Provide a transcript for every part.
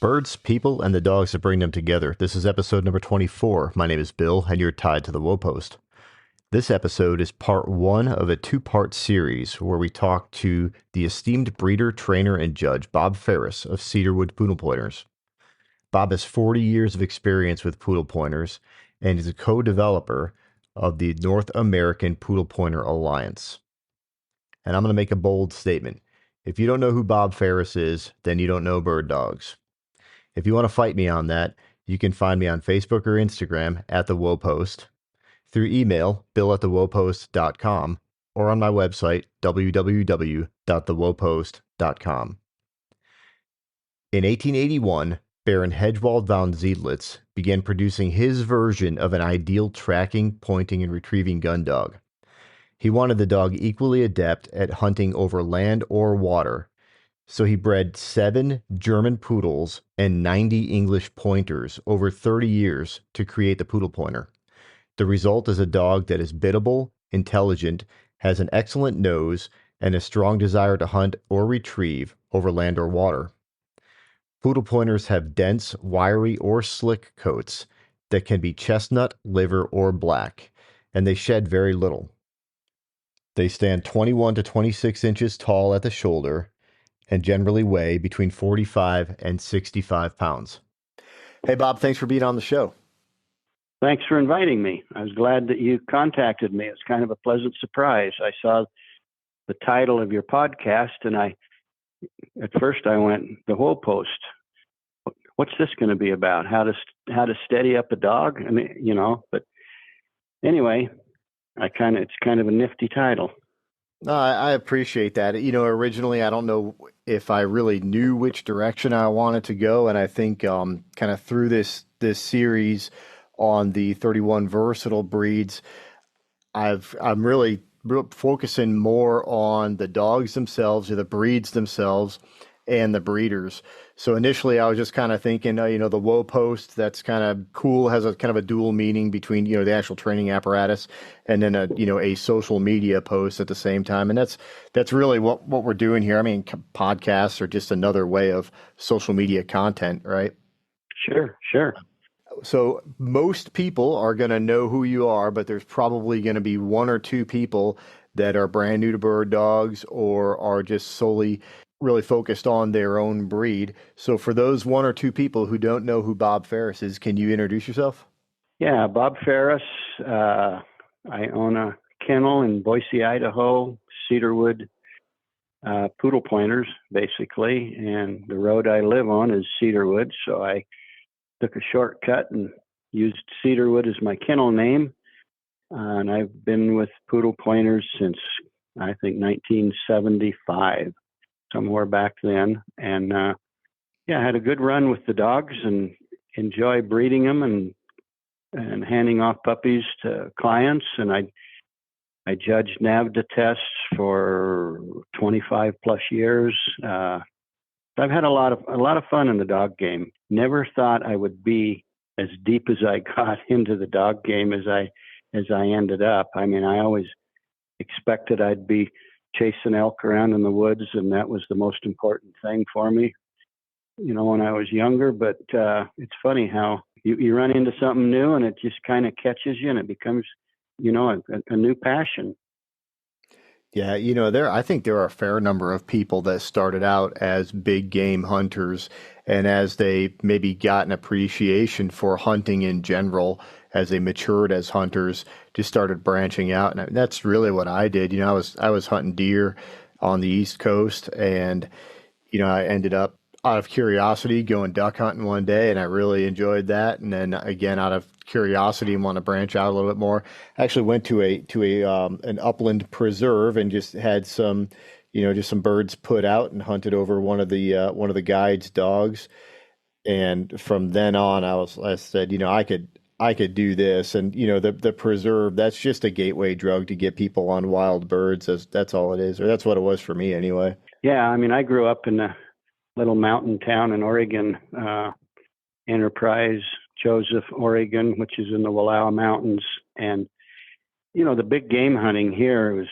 Birds, people, and the dogs that bring them together. This is episode number 24. My name is Bill, and you're tied to the Woe Post. This episode is part one of a two-part series where we talk to the esteemed breeder, trainer, and judge, Bob Farris of Cedarwood Pudelpointers. Bob has 40 years of experience with Poodle Pointers and is a co-developer of the North American Poodle Pointer Alliance. And I'm going to make a bold statement. If you don't know who Bob Farris is, then you don't know bird dogs. If you want to fight me on that, you can find me on Facebook or Instagram at The Woe Post, through email, bill@thewoepost.com, or on my website, www.thewoepost.com. In 1881, Baron Hedgewald von Ziedlitz began producing his version of an ideal tracking, pointing, and retrieving gun dog. He wanted the dog equally adept at hunting over land or water, so he bred 7 German poodles and 90 English pointers over 30 years to create the Poodle Pointer. The result is a dog that is biddable, intelligent, has an excellent nose, and a strong desire to hunt or retrieve over land or water. Poodle Pointers have dense, wiry, or slick coats that can be chestnut, liver, or black, and they shed very little. They stand 21 to 26 inches tall at the shoulder and generally weigh between 45 and 65 pounds. Hey, Bob, thanks for being on the show. Thanks for inviting me. I was glad that you contacted me. It's kind of a pleasant surprise. I saw the title of your podcast, and at first I went, The Woe Post. What's this going to be about? How to steady up a dog? I mean, but anyway, it's kind of a nifty title. No, I appreciate that. Originally, I don't know if I really knew which direction I wanted to go, and I think kind of through this series on the 31 versatile breeds, I'm really focusing more on the dogs themselves, or the breeds themselves, and the breeders. So initially, I was just kind of thinking, the Woe Post, that's kind of cool, has a kind of a dual meaning between, the actual training apparatus and then a social media post at the same time. And that's really what we're doing here. I mean, podcasts are just another way of social media content, right? Sure. So most people are going to know who you are, but there's probably going to be one or two people that are brand new to bird dogs or are just solely really focused on their own breed. So for those one or two people who don't know who Bob Farris is, can you introduce yourself? Yeah, Bob Farris. I own a kennel in Boise, Idaho, Cedarwood Poodle Pointers, basically. And the road I live on is Cedarwood, so I took a shortcut and used Cedarwood as my kennel name. And I've been with Poodle Pointers since, I think, 1975. Somewhere back then, and I had a good run with the dogs and enjoy breeding them and handing off puppies to clients. And I judged NAVDA tests for 25 plus years. I've had a lot of fun in the dog game. Never thought I would be as deep as I got into the dog game as I ended up. I mean, I always expected I'd be chasing elk around in the woods, and that was the most important thing for me, when I was younger. But it's funny how you run into something new and it just kind of catches you and it becomes, a new passion. Yeah, I think there are a fair number of people that started out as big game hunters, and as they maybe got an appreciation for hunting in general, as they matured as hunters, just started branching out. And that's really what I did. I was hunting deer on the East Coast, and I ended up out of curiosity going duck hunting one day, and I really enjoyed that. And then again, out of curiosity and want to branch out a little bit more, I actually went to an upland preserve and just had some just some birds put out and hunted over one of the guide's dogs. And from then on, I said, I could do this. And the preserve, that's just a gateway drug to get people on wild birds. That's all it is, or that's what it was for me anyway. Yeah, I mean, I grew up in a little mountain town in Oregon, Enterprise, Joseph, Oregon, which is in the Wallowa Mountains. And, the big game hunting here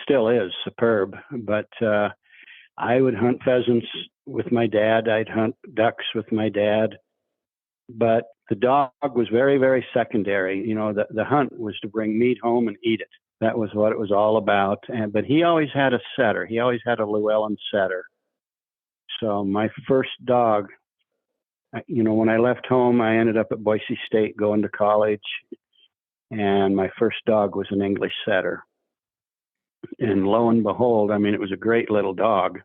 still is superb. But I would hunt pheasants with my dad. I'd hunt ducks with my dad. But the dog was very, very secondary. You know, the hunt was to bring meat home and eat it. That was what it was all about. But he always had a setter. He always had a Llewellyn setter. So my first dog, you know, when I left home, I ended up at Boise State going to college. And my first dog was an English setter. And lo and behold, I mean, it was a great little dog.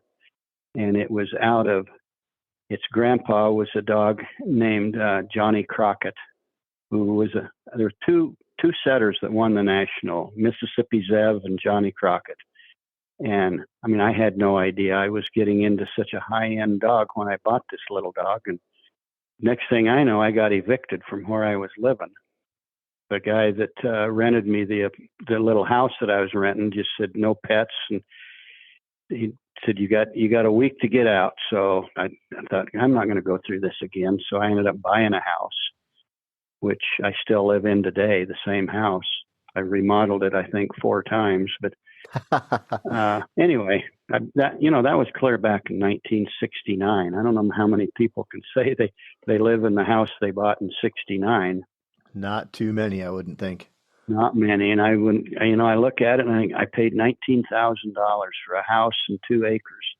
And it was out of, its grandpa was a dog named Johnny Crockett, who was there were two setters that won the national, Mississippi Zev and Johnny Crockett. And I mean, I had no idea I was getting into such a high-end dog when I bought this little dog. And next thing I know, I got evicted from where I was living. The guy that rented me the little house that I was renting just said no pets, and he said you got a week to get out. So I thought, I'm not going to go through this again. So I ended up buying a house, which I still live in today, the same house. I remodeled it, I think, 4 times. But anyway, that was clear back in 1969. I don't know how many people can say they live in the house they bought in 69. Not too many, I wouldn't think. Not many. And I wouldn't, I look at it and I think I paid $19,000 for a house and 2 acres.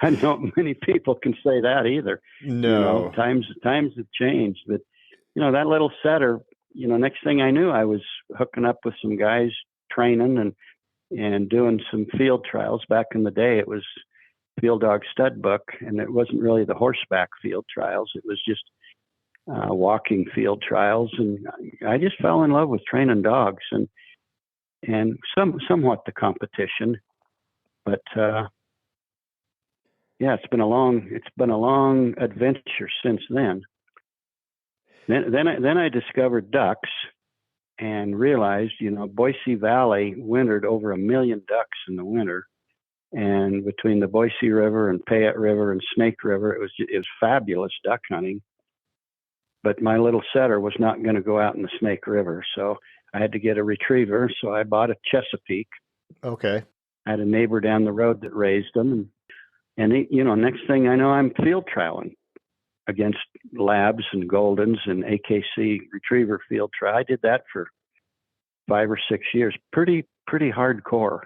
I don't many people can say that either. No. Times have changed. But, that little setter, next thing I knew, I was hooking up with some guys training and doing some field trials. Back in the day, it was Field Dog Stud Book, and it wasn't really the horseback field trials. It was just walking field trials. And I just fell in love with training dogs and somewhat the competition. But, yeah, it's been a long adventure since then. Then I discovered ducks and realized, Boise Valley wintered over 1 million ducks in the winter, and between the Boise River and Payette River and Snake River, it was fabulous duck hunting. But my little setter was not going to go out in the Snake River, so I had to get a retriever. So I bought a Chesapeake. Okay. I had a neighbor down the road that raised them, and next thing I know, I'm field trialing against labs and Goldens and AKC retriever field trial. I did that for 5 or 6 years, pretty hardcore.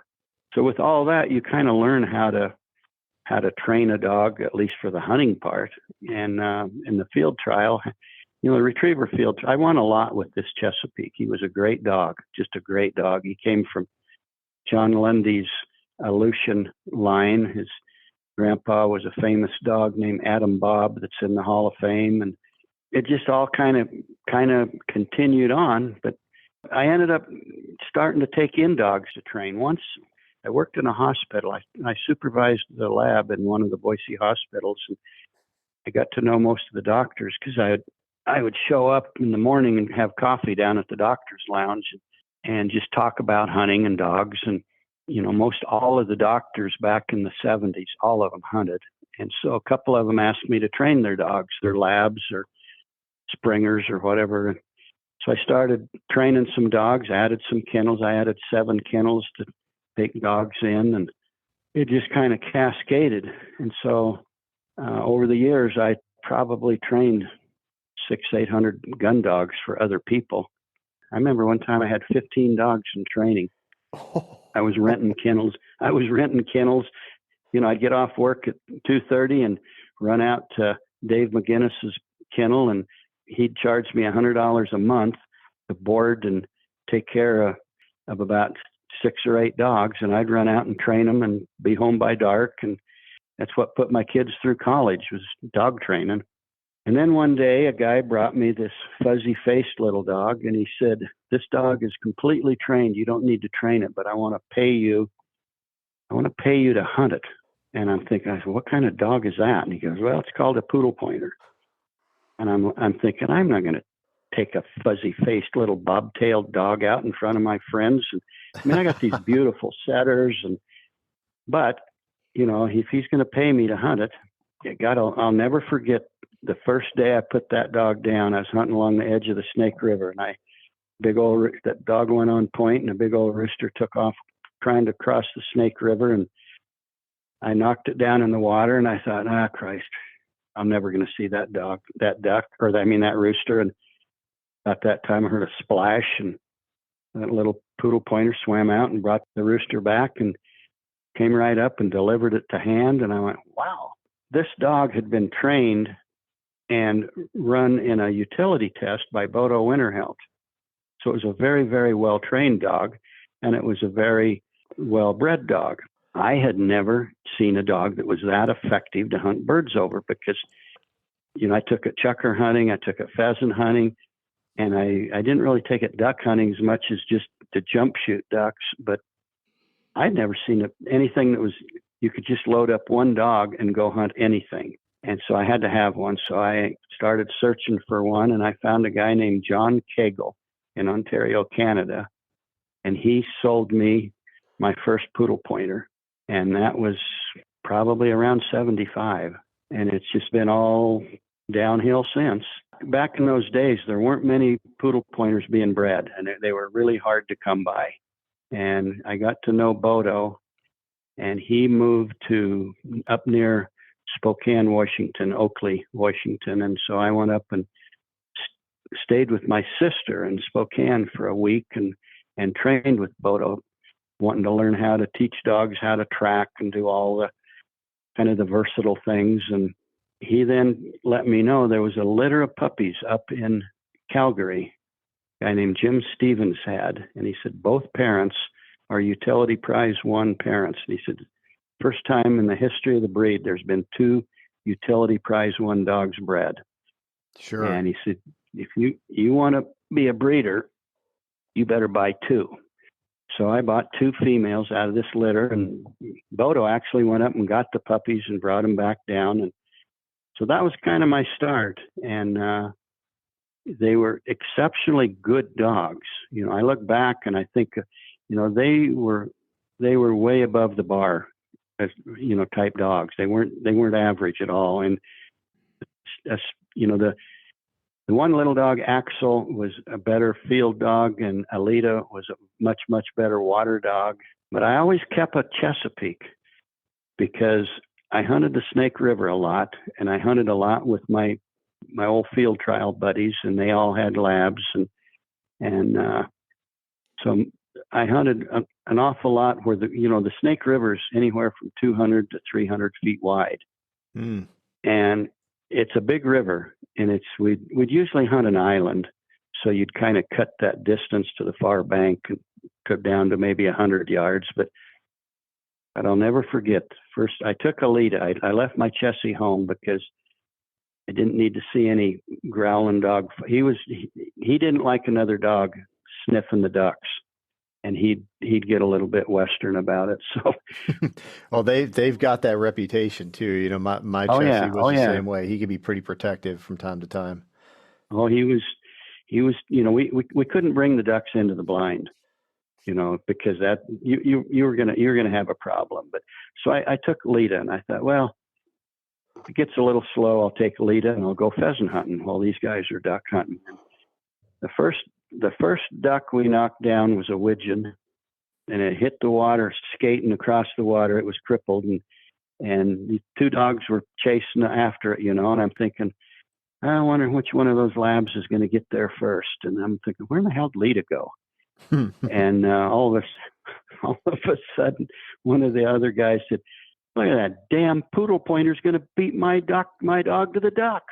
So with all that, you kind of learn how to train a dog, at least for the hunting part. And in the field trial, the retriever field, I won a lot with this Chesapeake. He was a great dog, just a great dog. He came from John Lundy's Aleutian line. His grandpa was a famous dog named Adam Bob that's in the Hall of Fame, and it just all kind of continued on. But I ended up starting to take in dogs to train. Once I worked in a hospital. I supervised the lab in one of the Boise hospitals, and I got to know most of the doctors because I would show up in the morning and have coffee down at the doctor's lounge and just talk about hunting and dogs. And most all of the doctors back in the 70s, all of them hunted. And so a couple of them asked me to train their dogs, their labs or springers or whatever. So I started training some dogs, added some kennels. I added 7 kennels to take dogs in, and it just kind of cascaded. And so over the years, I probably trained 600-800 gun dogs for other people. I remember one time I had 15 dogs in training. I was renting kennels. I'd get off work at 2:30 and run out to Dave McGinnis's kennel, and he'd charge me $100 a month to board and take care of about 6 or 8 dogs. And I'd run out and train them and be home by dark. And that's what put my kids through college, was dog training. And then one day a guy brought me this fuzzy-faced little dog, and he said, "This dog is completely trained. You don't need to train it, but I want to pay you to hunt it." And I'm thinking, I said, "What kind of dog is that?" And he goes, "Well, it's called a Pudelpointer." And I'm thinking, I'm not going to take a fuzzy-faced little bobtailed dog out in front of my friends. And I got these beautiful setters, but if he's going to pay me to hunt it, I'll never forget the first day I put that dog down. I was hunting along the edge of the Snake River, and that dog went on point, and a big old rooster took off trying to cross the Snake River, and I knocked it down in the water, and I thought, Christ, I'm never going to see that duck, that rooster. And at that time, I heard a splash, and that little poodle pointer swam out and brought the rooster back and came right up and delivered it to hand. And I went, wow, this dog had been trained and run in a utility test by Bodo Winterhelt. So it was a very, very well-trained dog, and it was a very well-bred dog. I had never seen a dog that was that effective to hunt birds over because, I took it chucker hunting, I took it pheasant hunting, and I didn't really take it duck hunting as much as just to jump shoot ducks. But I'd never seen anything that was, you could just load up one dog and go hunt anything. And so I had to have one. So I started searching for one, and I found a guy named John Cagle in Ontario, Canada. And he sold me my first poodle pointer. And that was probably around 75. And it's just been all downhill since. Back in those days, there weren't many poodle pointers being bred, and they were really hard to come by. And I got to know Bodo, and he moved to up near Spokane, Washington, Oakley, Washington. And so I went up and stayed with my sister in Spokane for a week and trained with Bodo, wanting to learn how to teach dogs how to track and do all the kind of the versatile things. And he then let me know there was a litter of puppies up in Calgary, a guy named Jim Stevens had. And he said, both parents are utility prize one parents. And he said, first time in the history of the breed, there's been 2 utility prize one dogs bred. Sure. And he said, if you want to be a breeder, you better buy 2. So I bought 2 females out of this litter, and Bodo actually went up and got the puppies and brought them back down. And so that was kind of my start. And they were exceptionally good dogs. I look back and I think, they were way above the bar as, type dogs. They weren't average at all. And the one little dog, Axel, was a better field dog, and Alita was a much, much better water dog. But I always kept a Chesapeake because I hunted the Snake River a lot, and I hunted a lot with my old field trial buddies, and they all had labs, and so I hunted an awful lot where the Snake River is anywhere from 200 to 300 feet wide, and it's a big river, and we'd usually hunt an island, so you'd kind of cut that distance to the far bank and cut down to maybe 100 yards. But I'll never forget. First, I took Alita. I left my Chessie home because I didn't need to see any growling dog. He didn't like another dog sniffing the ducks, and he'd get a little bit Western about it. So, well, they've got that reputation too. My Chessie was the same way. He could be pretty protective from time to time. Oh, he was. We couldn't bring the ducks into the blind, because that you were gonna have a problem. But so I took Lita, and I thought, well, if it gets a little slow, I'll take Lita and I'll go pheasant hunting while these guys are duck hunting. And the first duck we knocked down was a widgeon, and it hit the water, skating across the water. It was crippled, and the 2 dogs were chasing after it, and I'm thinking, I wonder which one of those labs is going to get there first. And I'm thinking, where the hell did Lita go? And all of a sudden, one of the other guys said, look at that damn poodle pointer's going to beat my dog to the duck.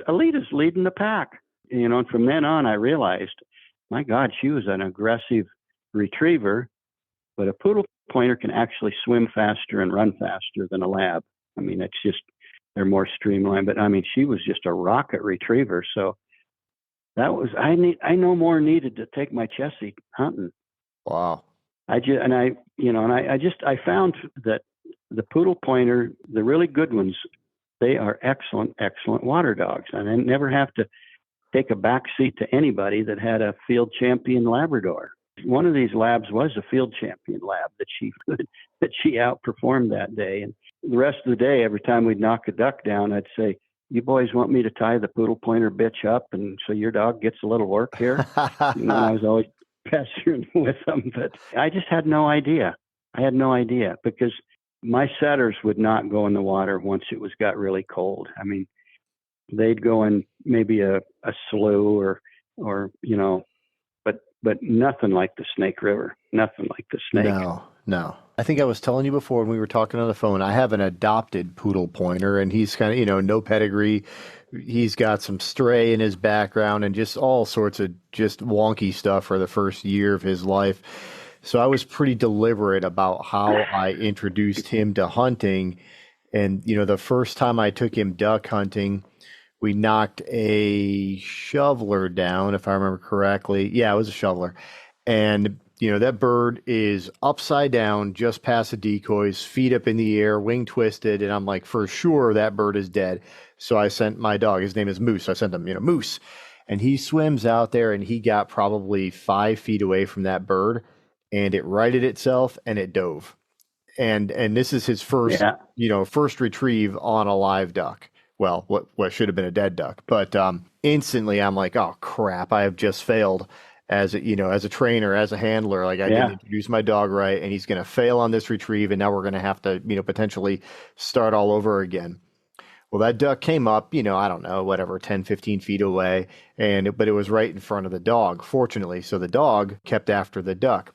Alita's leading the pack. And from then on, I realized, my God, she was an aggressive retriever, but a poodle pointer can actually swim faster and run faster than a lab. I mean, it's just, they're more streamlined, but I mean, she was just a rocket retriever. So that was, I no more needed to take my Chessie hunting. Wow. I found that the poodle pointer, the really good ones, they are excellent water dogs. And I never have to take a back seat to anybody that had a field champion Labrador. One of these labs was a field champion lab that she outperformed that day. And the rest of the day, every time we'd knock a duck down, I'd say, you boys want me to tie the poodle pointer bitch up, and so your dog gets a little work here? I was always pestering with them, but I just had no idea. I had no idea because my setters would not go in the water once it got really cold. I mean, they'd go in maybe a slough or but nothing like the Snake River. Nothing like the Snake. No. I think I was telling you before when we were talking on the phone, I have an adopted poodle pointer, and he's kind of, no pedigree. He's got some stray in his background and just all sorts of just wonky stuff for the first year of his life. So I was pretty deliberate about how I introduced him to hunting. And, the first time I took him duck hunting, we knocked a shoveler down, if I remember correctly. Yeah, it was a shoveler. And, that bird is upside down, just past the decoys, feet up in the air, wing twisted. And I'm like, for sure, that bird is dead. So I sent my dog, his name is Moose. So I sent him, Moose. And he swims out there, and he got probably 5 feet away from that bird, and it righted itself and it dove. And this is his first, first retrieve on a live duck. Well, what should have been a dead duck. But instantly I'm like, oh crap, I have just failed as a trainer, as a handler. Like I didn't introduce my dog right, and he's going to fail on this retrieve, and now we're going to have to, potentially start all over again. Well, that duck came up, I don't know, whatever, 10, 15 feet away, but it was right in front of the dog, fortunately. So the dog kept after the duck.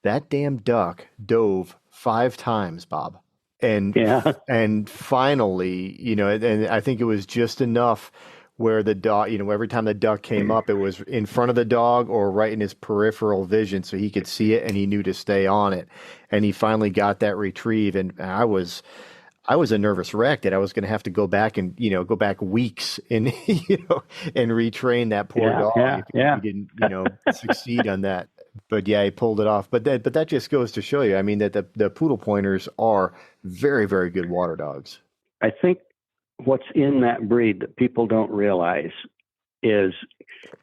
That damn duck dove 5 times, Bob. And finally, and I think it was just enough where the dog, every time the duck came up, it was in front of the dog or right in his peripheral vision, so he could see it and he knew to stay on it. And he finally got that retrieve, and I was a nervous wreck that I was going to have to go back and go back weeks and and retrain that poor dog if he didn't succeed on that. But yeah, he pulled it off. But that just goes to show you, I mean, that the poodle pointers are very, very good water dogs. I think what's in that breed that people don't realize is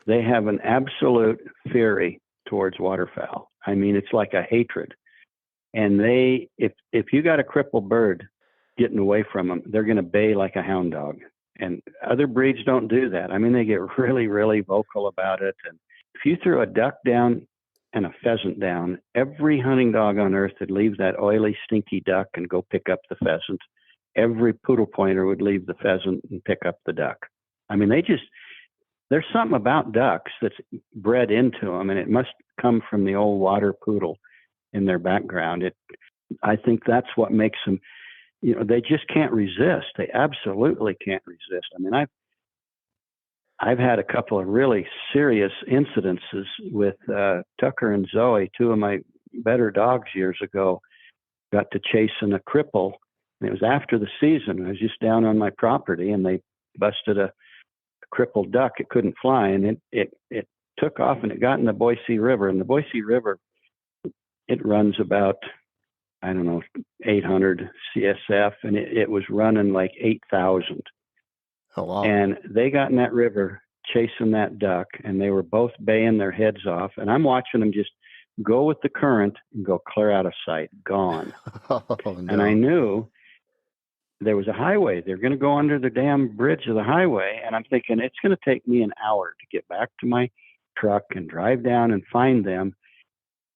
they have an absolute fury towards waterfowl. I mean, it's like a hatred. And if you got a crippled bird getting away from them, they're going to bay like a hound dog. And other breeds don't do that. I mean, they get really, really vocal about it. And if you threw a duck down and a pheasant down, every hunting dog on earth would leave that oily, stinky duck and go pick up the pheasant. Every poodle pointer would leave the pheasant and pick up the duck. I mean, there's something about ducks that's bred into them, and it must come from the old water poodle in their background. I think that's what makes them, they just can't resist. They absolutely can't resist. I mean, I've had a couple of really serious incidences with Tucker and Zoe, 2 of my better dogs years ago, got to chasing a cripple. And it was after the season. I was just down on my property, and they busted a crippled duck. It couldn't fly, and it took off, and it got in the Boise River. And the Boise River, it runs about, 800 CSF, and it was running like 8,000. Oh, wow. And they got in that river chasing that duck, and they were both baying their heads off. And I'm watching them just go with the current and go clear out of sight, gone. Oh, no. And I knew there was a highway. They're going to go under the damn bridge of the highway. And I'm thinking, it's going to take me an hour to get back to my truck and drive down and find them.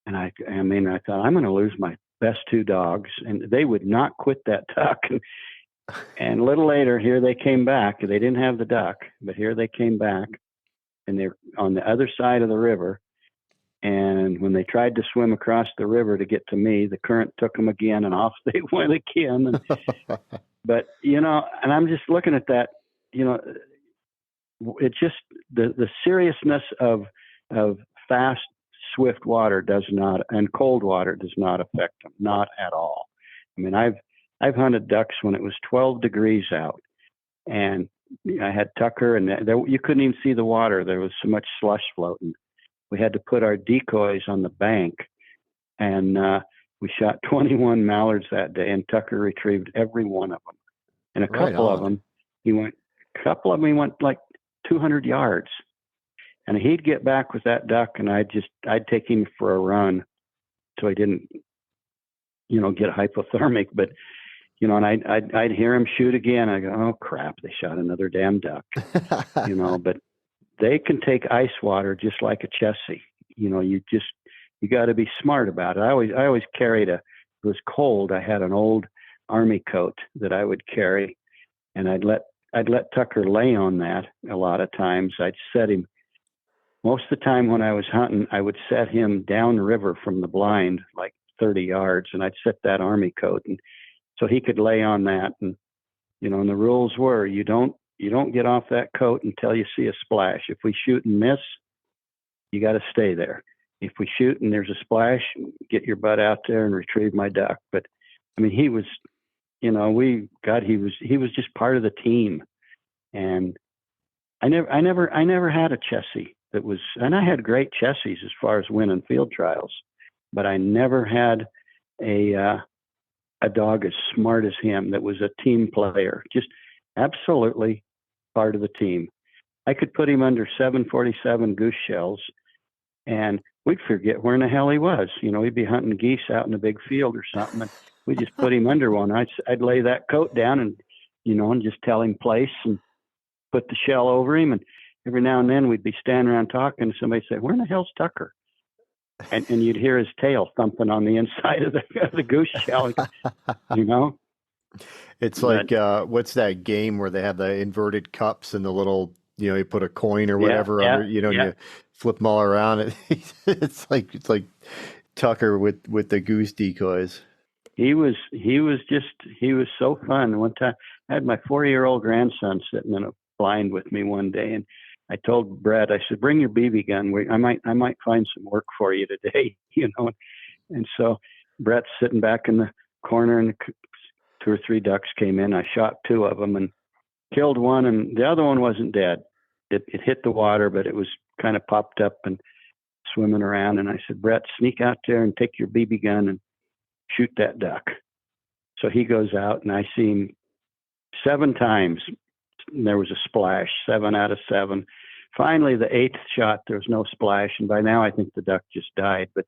And I thought, I'm going to lose my best 2 dogs. And they would not quit that duck. And a little later, here they came back. They didn't have the duck, but here they came back, and they're on the other side of the river. And when they tried to swim across the river to get to me, the current took them again, and off they went again. But, and I'm just looking at that, it's just the seriousness of fast, swift water and cold water does not affect them, not at all. I mean, I've hunted ducks when it was 12 degrees out, and I had Tucker, and you couldn't even see the water. There was so much slush floating. We had to put our decoys on the bank, and we shot 21 mallards that day, and Tucker retrieved every one of them. And a couple of them, he went like 200 yards. And he'd get back with that duck, and I'd take him for a run so he didn't, get hypothermic. But, and I'd hear him shoot again. I go, oh crap, they shot another damn duck, but they can take ice water just like a chessie. You got to be smart about it. I always carried it was cold. I had an old army coat that I would carry, and I'd let Tucker lay on that a lot of times. I'd set him most of the time when I was hunting. I would set him downriver from the blind, like 30 yards, and I'd set that army coat, and so he could lay on that. And and the rules were you don't get off that coat until you see a splash. If we shoot and miss, you got to stay there. If we shoot and there's a splash, get your butt out there and retrieve my duck. But I mean, he was, he was just part of the team. And I never had a Chessie that was, and I had great Chessies as far as winning field trials, but I never had a dog as smart as him that was a team player, just absolutely part of the team. I could put him under 747 goose shells and we'd forget where in the hell he was. He'd be hunting geese out in a big field or something, and we just put him under one. I'd lay that coat down and just tell him place and put the shell over him. And every now and then we'd be standing around talking, and somebody'd say, "Where in the hell's Tucker?" And you'd hear his tail thumping on the inside of the goose shell. It's like what's that game where they have the inverted cups and the little, you put a coin or whatever under, and you flip them all around. It's like Tucker with the goose decoys. He was so fun. One time I had my 4-year-old grandson sitting in a blind with me one day, and I told Brett, I said, "Bring your BB gun. I might find some work for you today." And so Brett's sitting back in the corner, and 2 or 3 ducks came in. I shot 2 of them and killed one, and the other one wasn't dead. It hit the water, but it was kind of popped up and swimming around. And I said, "Brett, sneak out there and take your BB gun and shoot that duck." So he goes out, and I see him 7 times. And there was a splash, 7 out of 7. Finally, the 8th shot, there was no splash, and by now I think the duck just died. But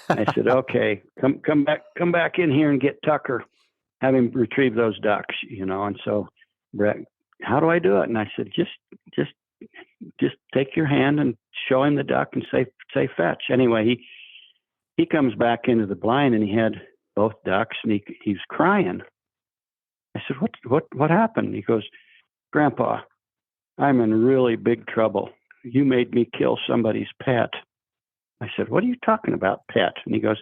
I said, "Okay, come back in here and get Tucker. Have him retrieve those ducks." And so Brett, "How do I do it?" And I said, just take your hand and show him the duck and say fetch. Anyway, he comes back into the blind, and he had both ducks, and he's crying. I said, what happened? He goes, "Grandpa, I'm in really big trouble. You made me kill somebody's pet." I said, "What are you talking about, pet?" And he goes,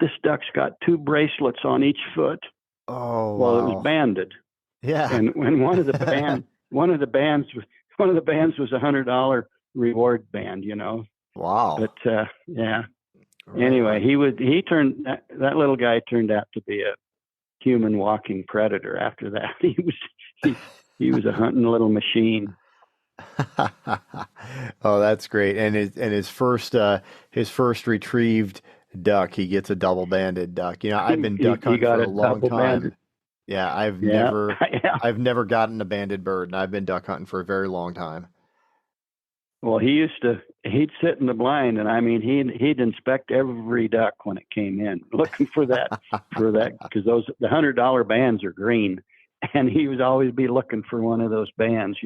"This duck's got 2 bracelets on each foot." Oh, well, wow. It was banded. Yeah. And when one of the bands was $100 reward band, Wow. But yeah. Right Anyway, on. that little guy turned out to be a human walking predator. After that, he was a hunting little machine. Oh, that's great. And his first retrieved duck, he gets a double banded duck. I've been duck hunting for a long time. Banded. Yeah, I've Yeah. never gotten a banded bird, and I've been duck hunting for a very long time. Well, he'd sit in the blind, and I mean, he'd inspect every duck when it came in, looking for that, because the $100 bands are green, and he would always be looking for one of those bands,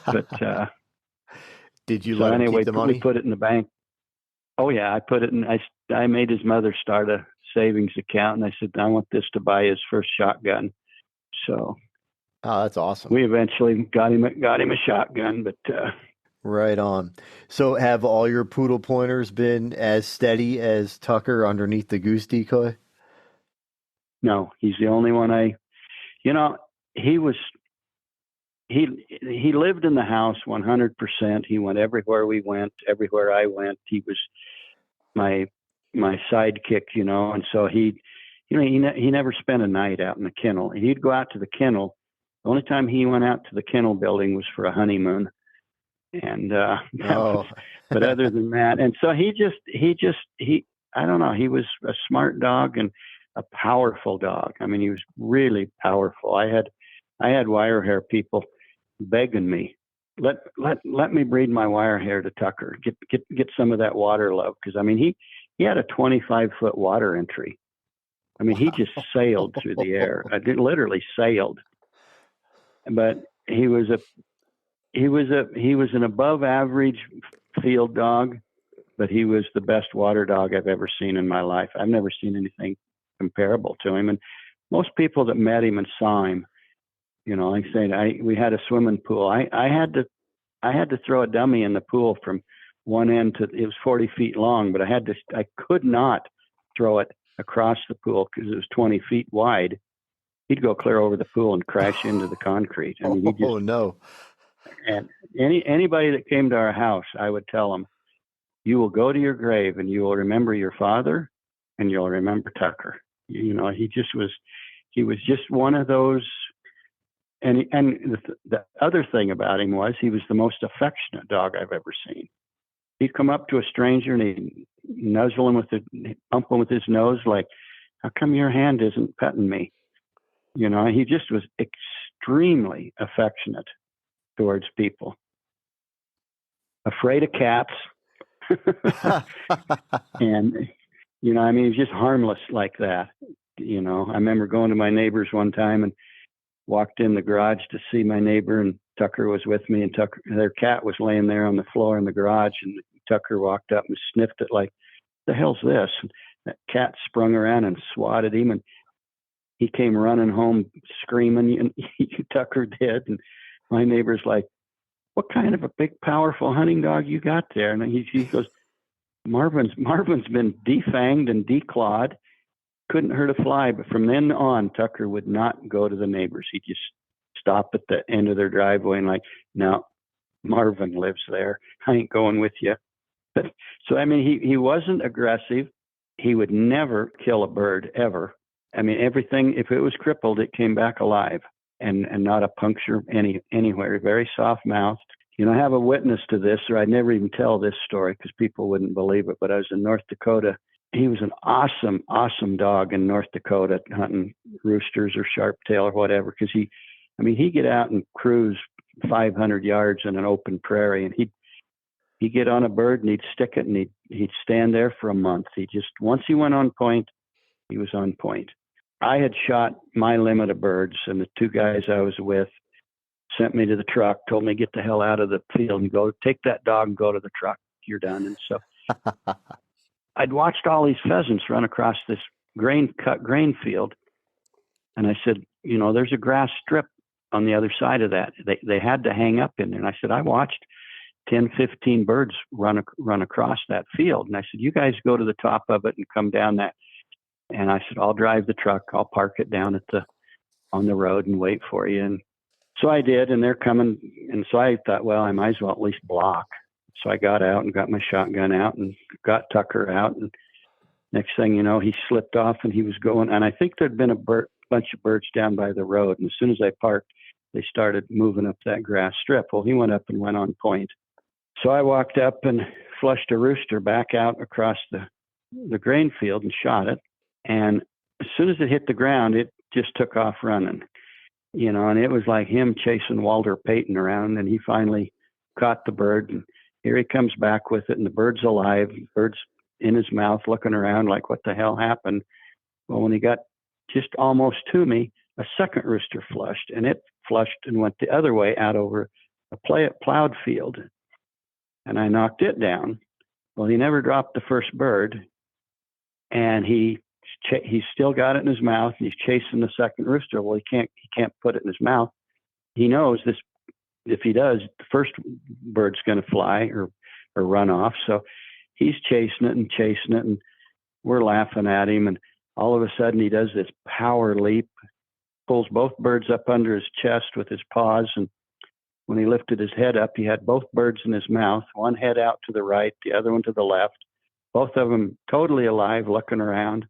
But did you let him keep the money? We put it in the bank. Oh yeah, I put it in. I made his mother start a savings account, and I said, "I want this to buy his first shotgun." So, oh, that's awesome. We eventually got him a shotgun, but. Right on. So have all your poodle pointers been as steady as Tucker underneath the goose decoy? No, he's the only one he lived in the house 100%. He went everywhere we went, everywhere I went. He was my sidekick, and so he never spent a night out in the kennel. He'd go out to the kennel. The only time he went out to the kennel building was for a honeymoon. And but other than that, and so he I don't know, he was a smart dog and a powerful dog. I mean, he was really powerful. I had wire hair people begging me, let me breed my wire hair to Tucker, get some of that water love, because I mean he had a 25-foot water entry. I mean, he just sailed through the air. I did literally sailed. But he was an above average field dog, but he was the best water dog I've ever seen in my life. I've never seen anything comparable to him. And most people that met him and saw him, like saying, we had a swimming pool. I had to throw a dummy in the pool from one end to, it was 40 feet long, but I could not throw it across the pool because it was 20 feet wide. He'd go clear over the pool and crash into the concrete. I mean, Oh, no. And anybody that came to our house, I would tell them, you will go to your grave and you will remember your father and you'll remember Tucker. He was just one of those. And the other thing about him was he was the most affectionate dog I've ever seen. He'd come up to a stranger and he'd nuzzle him pump him with his nose, like, how come your hand isn't petting me? He just was extremely affectionate towards people. Afraid of cats. And, he was just harmless like that. I remember going to my neighbor's one time and walked in the garage to see my neighbor, and Tucker was with me, and their cat was laying there on the floor in the garage, and Tucker walked up and sniffed it like, the hell's this? And that cat sprung around and swatted him, and he came running home screaming, and Tucker did. And my neighbor's like, what kind of a big, powerful hunting dog you got there? And he goes, Marvin's been defanged and declawed, couldn't hurt a fly. But from then on, Tucker would not go to the neighbors. He'd just stop at the end of their driveway and like, no, Marvin lives there. I ain't going with you. So, he wasn't aggressive. He would never kill a bird, ever. Everything, if it was crippled, it came back alive and not a puncture anywhere. Very soft-mouthed. I have a witness to this, or I'd never even tell this story because people wouldn't believe it, but I was in North Dakota. He was an awesome, awesome dog in North Dakota hunting roosters or sharptail or whatever, because he'd get out and cruise 500 yards in an open prairie, and he'd get on a bird and he'd stick it, and he'd stand there for a month. Once he went on point, he was on point. I had shot my limit of birds, and the two guys I was with sent me to the truck, told me, get the hell out of the field and go take that dog and go to the truck. You're done. And so I'd watched all these pheasants run across this cut grain field. And I said, there's a grass strip on the other side of that. They had to hang up in there. And I said, I watched 10, 15 birds run across that field. And I said, you guys go to the top of it and come down that. And I said, I'll drive the truck. I'll park it down on the road and wait for you. And so I did, and they're coming. And so I thought, well, I might as well at least block. So I got out and got my shotgun out and got Tucker out. And next thing you know, he slipped off and he was going. And I think there'd been a bunch of birds down by the road. And as soon as I parked, they started moving up that grass strip. Well, he went up and went on point. So I walked up and flushed a rooster back out across the grain field and shot it. And as soon as it hit the ground, it just took off running, and it was like him chasing Walter Payton around. And he finally caught the bird, and here he comes back with it, and the bird's alive, bird's in his mouth looking around like, what the hell happened? Well, when he got just almost to me, a second rooster flushed, and it flushed and went the other way out over a plowed field. And I knocked it down. Well, he never dropped the first bird, and he's still got it in his mouth, and he's chasing the second rooster. Well, he can't put it in his mouth. He knows this. If he does, the first bird's going to fly or run off. So he's chasing it, and we're laughing at him. And all of a sudden, he does this power leap, pulls both birds up under his chest with his paws. And when he lifted his head up, he had both birds in his mouth, one head out to the right, the other one to the left, both of them totally alive, looking around.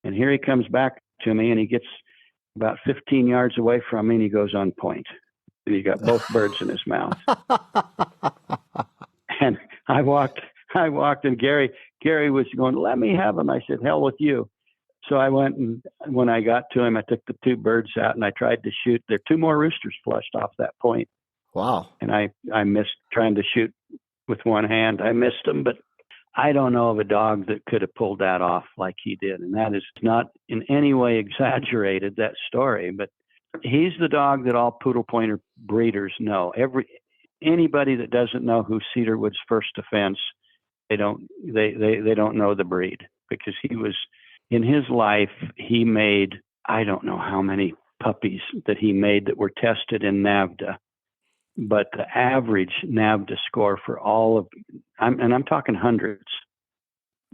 And here he comes back to me, and he gets about 15 yards away from me, and he goes on point. And he got both birds in his mouth. And I walked, and Gary was going, let me have him. I said, hell with you. So I went, and when I got to him, I took the two birds out, and I tried to shoot. There are two more roosters flushed off that point. Wow. And I missed trying to shoot with one hand. I missed them, but I don't know of a dog that could have pulled that off like he did. And that is not in any way exaggerated, that story, but he's the dog that all poodle pointer breeders know. Anybody that doesn't know who Cedarwood's first offense, they don't know the breed, because he was, in his life, he made, I don't know how many puppies that he made that were tested in NAVDA, but the average NAVDA score for all of, I'm talking hundreds,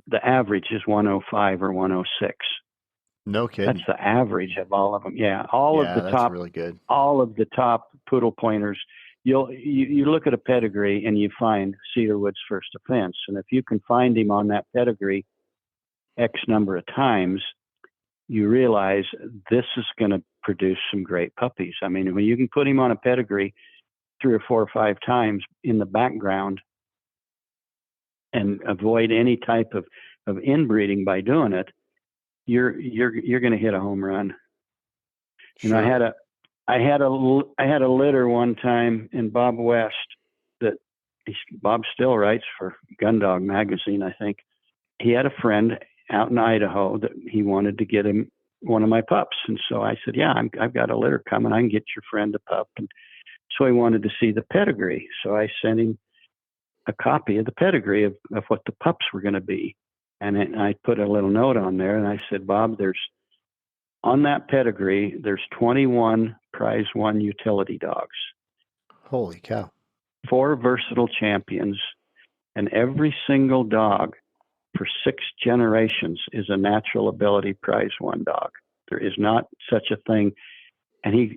the average is 105 or 106. No That's kidding. the average of all of them. Yeah, Yeah, that's really good. all of the top poodle pointers. You look at a pedigree and you find Cedarwood's first offense, and if you can find him on that pedigree X number of times, you realize this is going to produce some great puppies. I mean, when you can put him on a pedigree 3 or 4 or 5 times in the background and avoid any type of inbreeding by doing it, you're going to hit a home run. You know, Sure. I had a litter one time in Bob West that Bob still writes for Gundog magazine, I think. He had a friend out in Idaho that he wanted to get him one of my pups, and so I said, "Yeah, I've got a litter coming. I can get your friend a pup." And so he wanted to see the pedigree, so I sent him a copy of the pedigree of what the pups were going to be, and I put a little note on there, and I said, "Bob, on that pedigree, there's 21 prize one utility dogs, Holy cow. 4 versatile champions, and every single dog for 6 generations is a natural ability prize one dog. There is not such a thing." And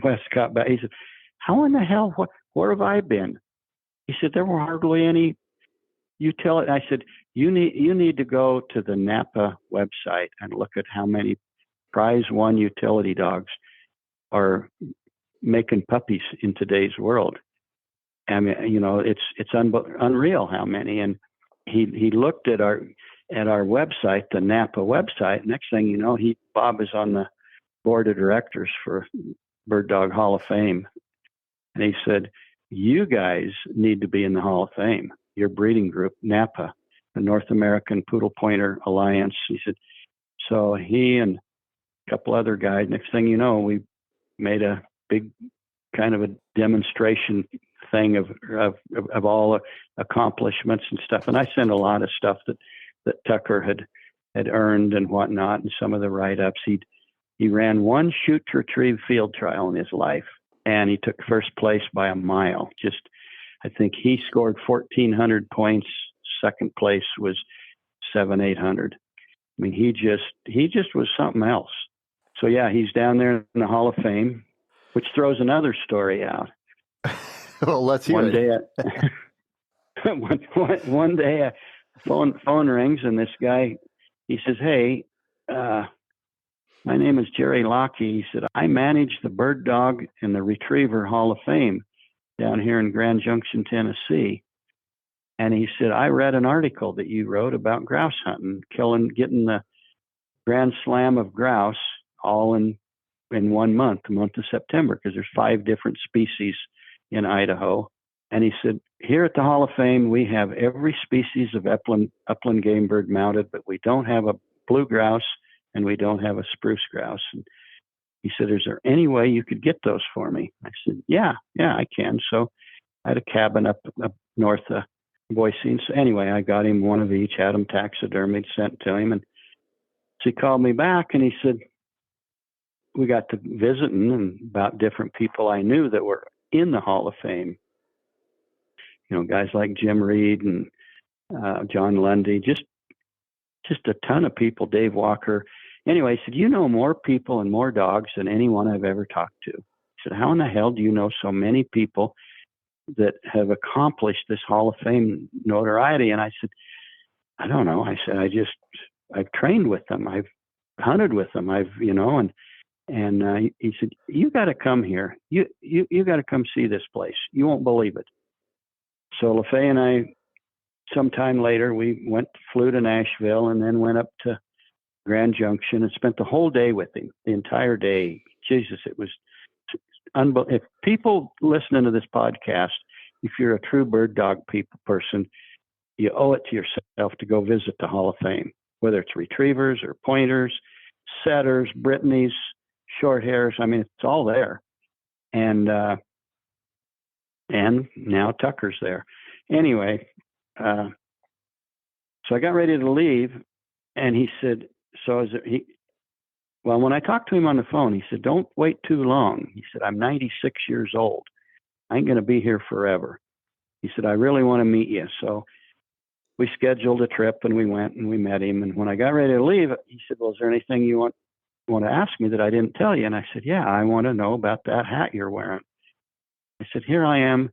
Wes got back. He said, "How in the hell? Where have I been?" He said, "There were hardly any utility." I said, you need to go to the Napa website and look at how many prize one utility dogs are making puppies in today's world. I mean, you know, it's unreal how many." And he looked at our website, the Napa website. Next thing you know, Bob is on the board of directors for Bird Dog Hall of Fame, and he said, "You guys need to be in the Hall of Fame. Your breeding group, Napa, the North American Poodle Pointer Alliance." He said, so he and a couple other guys. Next thing you know, we made a big kind of a demonstration thing of all accomplishments and stuff. And I sent a lot of stuff that Tucker had earned and whatnot, and some of the write-ups. He ran one shoot to retrieve field trial in his life, and he took first place by a mile. I think he scored 1,400 points. Second place was 700-800. I mean, he just was something else. So yeah, he's down there in the Hall of Fame, which throws another story out. Well, let's hear it. One day, a phone rings, and this guy, he says, "Hey, my name is Jerry Lockey." He said, "I manage the Bird Dog and the Retriever Hall of Fame down here in Grand Junction, Tennessee." And he said, "I read an article that you wrote about grouse hunting, getting the Grand Slam of grouse all in 1 month, the month of September, because there's 5 different species in Idaho." And he said, "Here at the Hall of Fame, we have every species of upland game bird mounted, but we don't have a blue grouse and we don't have a spruce grouse." And he said, "Is there any way you could get those for me?" I said, yeah, I can. So I had a cabin up north of Boise. And so anyway, I got him one of each, had them taxidermied, sent to him. And so he called me back and he said, we got to visiting and about different people I knew that were in the Hall of Fame. You know, guys like Jim Reed and John Lundy, just a ton of people, Dave Walker. Anyway, he said, "You know more people and more dogs than anyone I've ever talked to." He said, "How in the hell do you know so many people that have accomplished this Hall of Fame notoriety?" And I said, "I don't know." I said, I've trained with them. I've hunted with them. And he said, "You got to come here. You got to come see this place. You won't believe it." So LaFay and I, sometime later, we flew to Nashville and then went up to Grand Junction and spent the whole day with him, the entire day. Jesus, it was unbelievable. If people listening to this podcast, if you're a true bird dog person, you owe it to yourself to go visit the Hall of Fame, whether it's retrievers or pointers, setters, Brittany's, short hairs. I mean, it's all there. And now Tucker's there. Anyway, so I got ready to leave, and he said, Well, when I talked to him on the phone, he said, "Don't wait too long." He said, "I'm 96 years old. I ain't going to be here forever." He said, "I really want to meet you." So we scheduled a trip and we went and we met him. And when I got ready to leave, he said, "Well, is there anything you want to ask me that I didn't tell you?" And I said, "Yeah, I want to know about that hat you're wearing." I said, "Here I am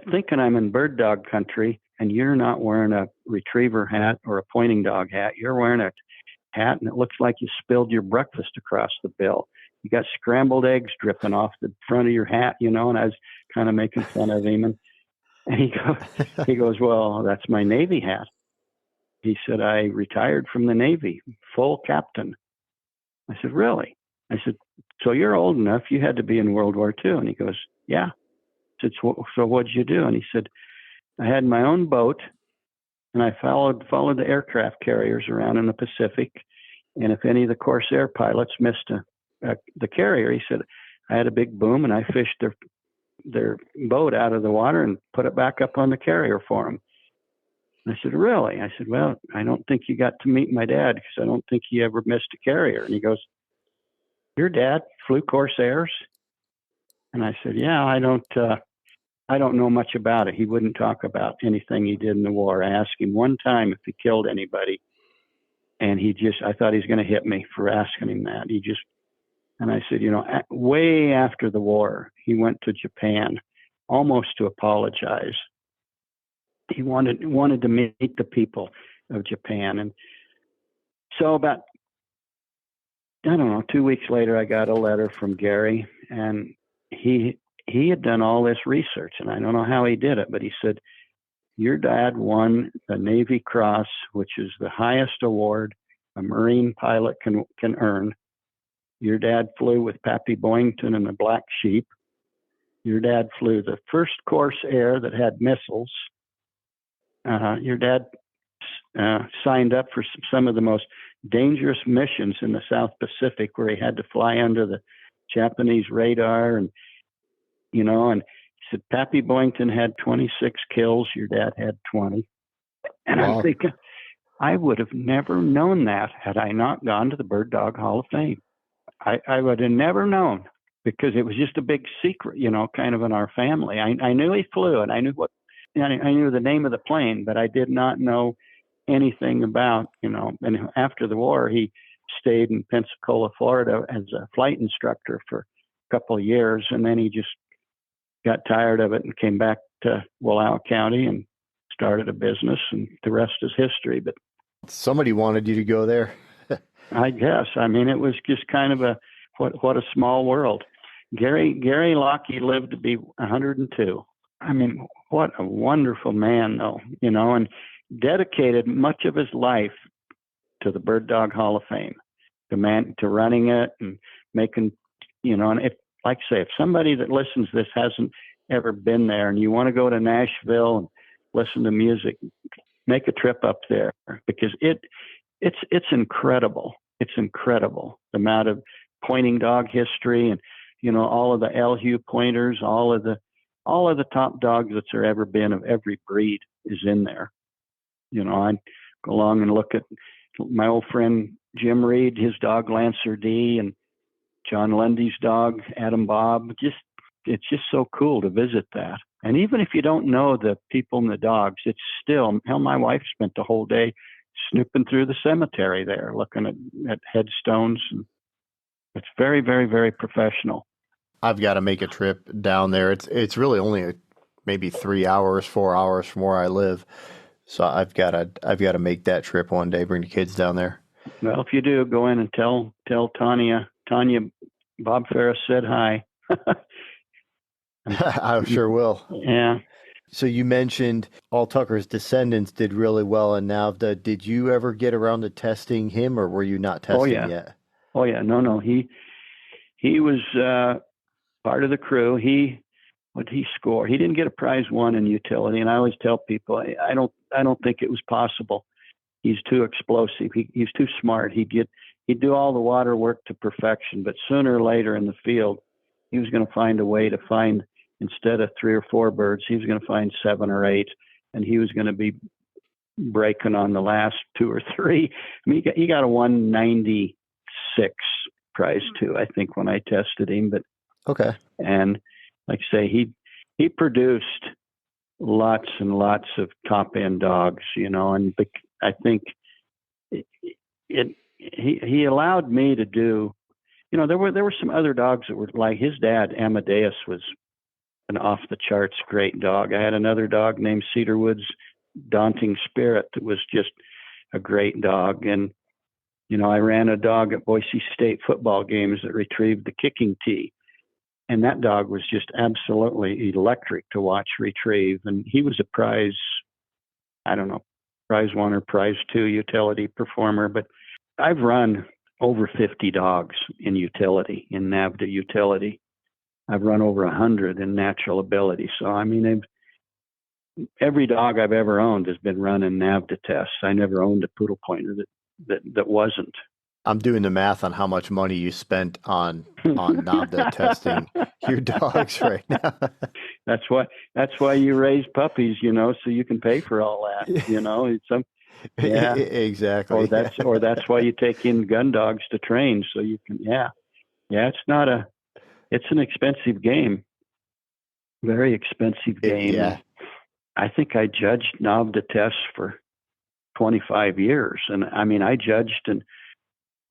thinking I'm in bird dog country, and you're not wearing a retriever hat or a pointing dog hat. You're wearing a hat, and it looks like you spilled your breakfast across the bill. You got scrambled eggs dripping off the front of your hat, you know." And I was kind of making fun of him, and he goes, "Well, that's my Navy hat." He said, "I retired from the Navy, full captain." I said, "Really?" I said, "So you're old enough. You had to be in World War II." And he goes, "Yeah." I said, "So what'd you do?" And he said, "I had my own boat, and I followed the aircraft carriers around in the Pacific. And if any of the Corsair pilots missed the carrier," he said, "I had a big boom and I fished their boat out of the water and put it back up on the carrier for them." I said, "Really?" I said, "Well, I don't think you got to meet my dad because I don't think he ever missed a carrier." And he goes, "Your dad flew Corsairs?" And I said, "Yeah, I don't know much about it. He wouldn't talk about anything he did in the war. I asked him one time if he killed anybody, and I thought he was going to hit me for asking him that. And I said, way after the war, he went to Japan almost to apologize. He wanted to meet the people of Japan. And so about, I don't know, 2 weeks later, I got a letter from Gary, and he had done all this research, and I don't know how he did it, but he said, "Your dad won the Navy Cross, which is the highest award a Marine pilot can earn. Your dad flew with Pappy Boyington and the Black Sheep. Your dad flew the first Corsair that had missiles. Your dad signed up for some of the most dangerous missions in the South Pacific, where he had to fly under the Japanese radar, and he said Pappy Boyington had 26 kills. Your dad had 20. And wow. I'm thinking, I would have never known that had I not gone to the Bird Dog Hall of Fame. I would have never known, because it was just a big secret, kind of in our family. I knew he flew, and I knew I knew the name of the plane, but I did not know anything about, and after the war, he stayed in Pensacola, Florida as a flight instructor for a couple of years. And then he just got tired of it and came back to Wallowa County and started a business, and the rest is history. But somebody wanted you to go there. I guess. I mean, it was just kind of what a small world. Gary Lockheed lived to be 102. I mean, what a wonderful man, though, and dedicated much of his life to the Bird Dog Hall of Fame, to running it and making, and like I say, if somebody that listens to this hasn't ever been there and you want to go to Nashville and listen to music, make a trip up there, because it's incredible. It's incredible, the amount of pointing dog history, and all of the LHU pointers, all of the top dogs that's there ever been of every breed is in there. I go along and look at my old friend Jim Reed, his dog Lancer D, and John Lundy's dog Adam Bob. It's just so cool to visit that. And even if you don't know the people and the dogs, it's still, hell, my wife spent the whole day snooping through the cemetery there, looking at headstones. And it's very, very, very professional. I've got to make a trip down there. It's really only maybe 3 hours, 4 hours from where I live. So I've got to make that trip one day, bring the kids down there. Well, if you do, go in and tell Tanya, Bob Farris said hi. I sure will. Yeah. So you mentioned All Tucker's descendants did really well, and now did you ever get around to testing him, or were you not testing yet? Oh yeah, no. He was part of the crew. What did he score? He didn't get a prize one in utility, and I always tell people I don't think it was possible. He's too explosive. He's too smart. He'd do all the water work to perfection, but sooner or later in the field, he was going to find a way to find, instead of 3 or 4 birds, he was going to find 7 or 8, and he was going to be breaking on the last 2 or 3. I mean, he got a 196 6, prize 2, I think, when I tested him. But Okay. and like I say, he produced lots and lots of top end dogs, and I think he allowed me to do. There were some other dogs that were like his dad. Amadeus was an off the charts great dog. I had another dog named Cedarwood's Daunting Spirit that was just a great dog. And I ran a dog at Boise State football games that retrieved the kicking tee, and that dog was just absolutely electric to watch retrieve. And he was a prize, I don't know, prize 1 or prize 2 utility performer. But I've run over 50 dogs in utility, in NAVDA utility. I've run over 100 in natural ability. So, I mean, every dog I've ever owned has been run in NAVDA tests. I never owned a poodle pointer that wasn't. I'm doing the math on how much money you spent on NAVDA testing your dogs right now. That's why you raise puppies, so you can pay for all that. It's yeah, Exactly. or that's why you take in gun dogs to train, so you can. Yeah. It's an expensive game, very expensive game. Yeah. I think I judged NAVDA tests for 25 years, and I mean, I judged in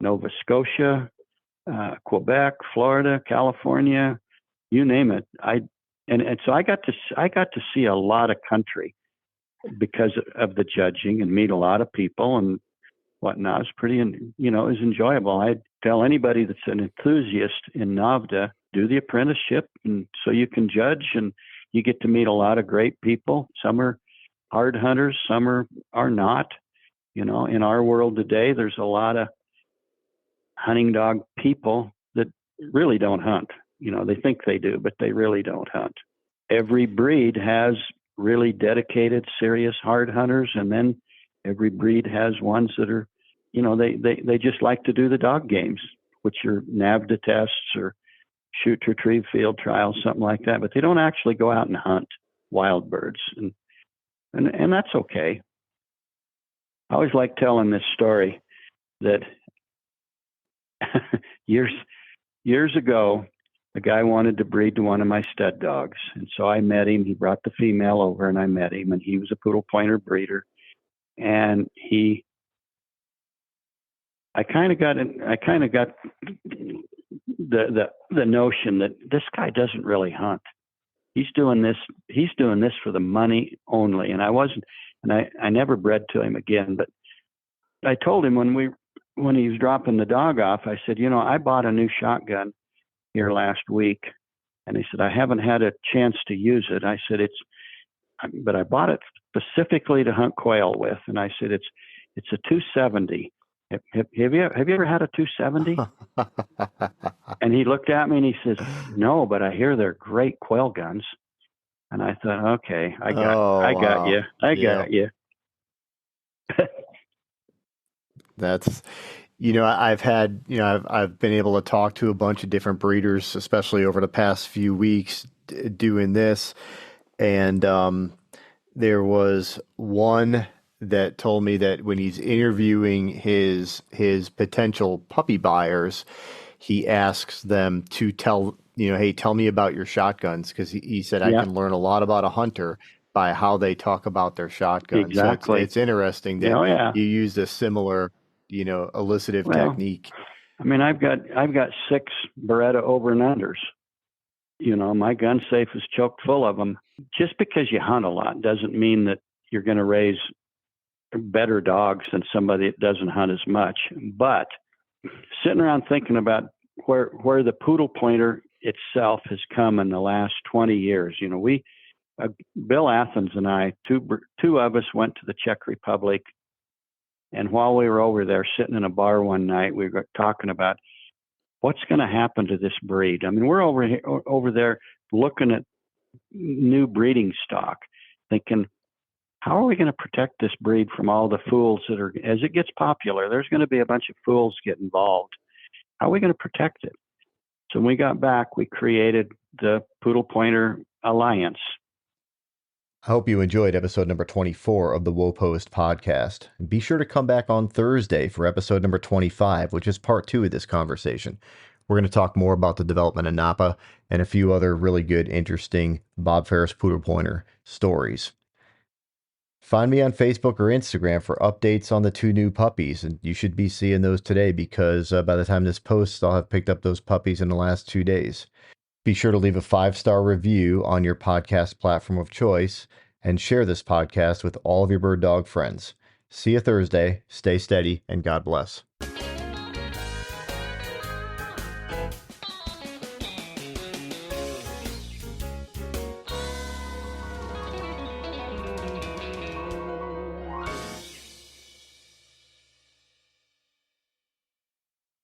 Nova Scotia, Quebec, Florida, California, you name it. So I got to see a lot of country because of the judging and meet a lot of people and whatnot. It's pretty, it was enjoyable. I'd tell anybody that's an enthusiast in NAVDA, do the apprenticeship, and so you can judge and you get to meet a lot of great people. Some are hard hunters, some are not. In our world today, there's a lot of hunting dog people that really don't hunt. They think they do, but they really don't hunt. Every breed has really dedicated, serious hard hunters, and then every breed has ones that are, they just like to do the dog games, which are NAVDA tests or shoot, retrieve, field trials, something like that. But they don't actually go out and hunt wild birds, and that's okay. I always like telling this story that years ago, a guy wanted to breed to one of my stud dogs. And so I met him. He brought the female over and I met him, and he was a poodle pointer breeder. And I kind of got the notion that this guy doesn't really hunt. He's doing this for the money only. And I never bred to him again. But I told him when he was dropping the dog off, I said, I bought a new shotgun here last week. And he said, I haven't had a chance to use it. I said, but I bought it specifically to hunt quail with. And I said, it's a 270. Have you ever had a 270? And he looked at me and he says, no, but I hear they're great quail guns. And I thought, okay, I got you. I got you. That's, I've had, I've been able to talk to a bunch of different breeders, especially over the past few weeks doing this. And there was one that told me that when he's interviewing his potential puppy buyers, he asks them to tell, hey, tell me about your shotguns, because he said, I can learn a lot about a hunter by how they talk about their shotguns. Exactly. So it's interesting that you used a similar, elicitive technique. I mean, I've got 6 Beretta over and unders. My gun safe is choked full of them. Just because you hunt a lot doesn't mean that you're going to raise better dogs than somebody that doesn't hunt as much. But sitting around thinking about where the poodle pointer itself has come in the last 20 years, Bill Athens and I, two of us went to the Czech Republic. And while we were over there sitting in a bar one night, we were talking about what's going to happen to this breed. I mean, we're over there looking at new breeding stock, thinking, how are we going to protect this breed from all the fools that are, as it gets popular, there's going to be a bunch of fools get involved. How are we going to protect it? So when we got back, we created the Poodle Pointer Alliance. I hope you enjoyed episode number 24 of the Woe Post podcast. Be sure to come back on Thursday for episode number 25, which is part 2 of this conversation. We're going to talk more about the development of Napa and a few other really good, interesting Bob Farris Poodle Pointer stories. Find me on Facebook or Instagram for updates on the 2 new puppies, and you should be seeing those today because by the time this posts, I'll have picked up those puppies in the last 2 days. Be sure to leave a 5-star review on your podcast platform of choice and share this podcast with all of your bird dog friends. See you Thursday. Stay steady and God bless.